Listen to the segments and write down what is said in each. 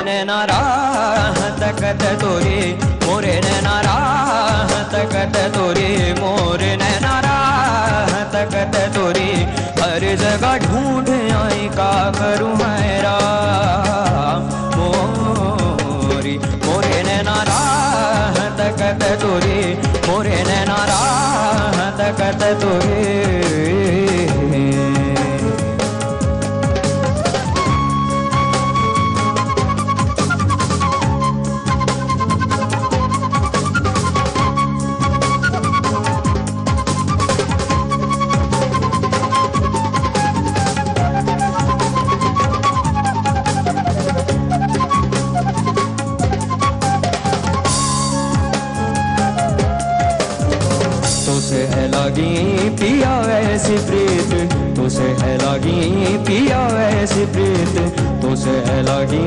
नैना राह तकत तोरे मोरे नैना राह तकत तोरे मोरे नैना राह तकत तोरे हर जगह ढूंढ आई का करूं हैरा मोरी मोरे नैना राह तकत तोरे मोरे नैना राह तकत तोरे तुझसे है लगी पिया ऐसी प्रीत तुझसे है लगी पिया ऐसी प्रीत तुझसे है लगी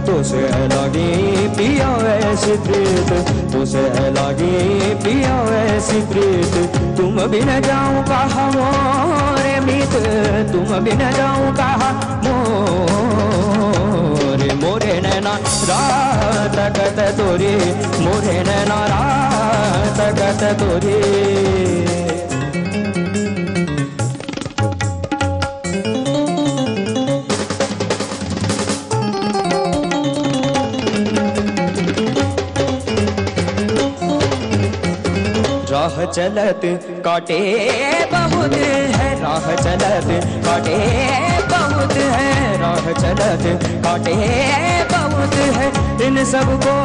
तुझसे है लगी पिया ऐसी प्रीत तुझसे है लगी पिया ऐसी प्रीत तुम भी न जाऊं कहा मोरे मीत तुम भी न जाऊं कहा मोरे मोरे नैना राह तकत तोरे मोरे नैना राह तकत तोरे राह चलत काटे बहुत है राह चलत काटे बहुत है राह चलत काटे बहुत है इन सबको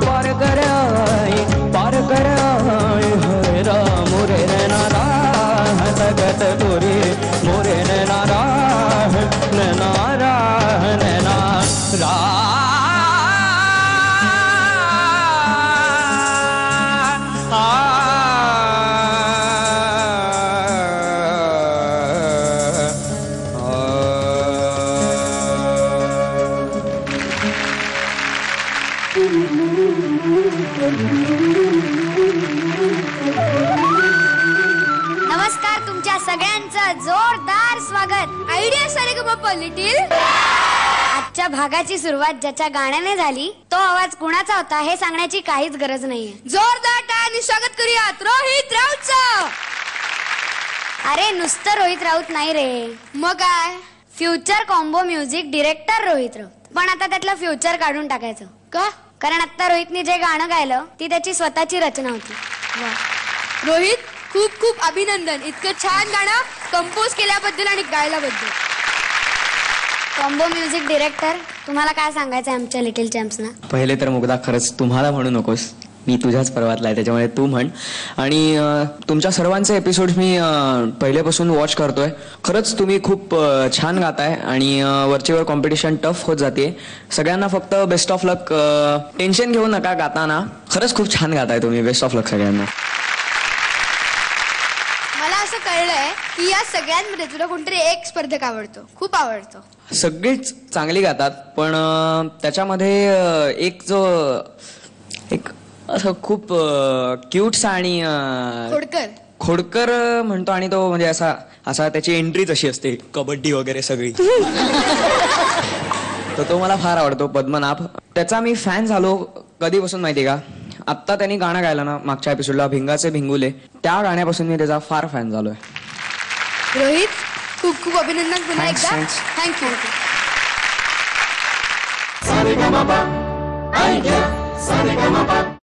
पार कर आई है मोरे नैना राह तकत तोरे मोरे नैना राह नैना राह नैना राह नमस्कार तुमच्या सगळ्यांचं जोरदार स्वागत आयडिया सारेगमपा लिटिल आजच्या भागाची सुरुवात ज्याच्या गाण्याने झाली तो आवाज कुणाचा होता हे सांगण्याची काहीच गरज नाहीये जोरदार टाळ्यांनी स्वागत करूयात रोहित राऊतचं अरे नुसतं रोहित राऊत नाही रे मग काय future combo music director Rohit Raut पण आता त्यातलं फ्युचर काढून टाकायचं का कारण आता रोहितने जे गाणं गायलं ती त्याची स्वतःची रचना होती रोहित खूप खूप अभिनंदन इतकं छान गाणं कंपोज केल्याबद्दल आणि गायल्याबद्दल कॉम्बो म्युझिक डिरेक्टर तुम्हाला काय सांगायचं आमच्या लिटिल चॅम्प्सना पहिले तर मुग्धा खरंच तुम्हाला म्हणू नकोस मी तुझ्याच पर्वातला आहे त्याच्यामुळे तू म्हण आणि तुमच्या सर्वांचे एपिसोड मी पहिल्यापासून वॉच करतोय खरंच तुम्ही खूप छान गाताय आणि वरचेवर कॉम्पिटिशन टफ होत जाते सगळ्यांना फक्त बेस्ट ऑफ लक टेन्शन घेऊ नका गाताना खरंच खूप छान गाताय तुम्ही बेस्ट ऑफ लक सगळ्यांना मला असं कळलंय की या सगळ्यांमध्ये तुला कोणतरी एक स्पर्धक आवडतो खूप आवडतो सगळेच चांगली गातात पण त्याच्यामध्ये एक जो एक असं खूप क्यूटसा आणि खोडकर म्हणतो आणि तो म्हणजे असा त्याची एंट्रीच अशी असते कबड्डी वगैरे सगळी तर तो मला फार आवडतो पद्मनाभ त्याचा मी फॅन झालो कधीपासून माहिती का आत्ता त्यांनी गाणं गायलं ना मागच्या एपिसोडला भिंगाचे भिंगुले त्या गाण्यापासून मी त्याचा फार फॅन झालोय रोहित खूप खूप अभिनंदन पुन्हा एकदा थँक्यू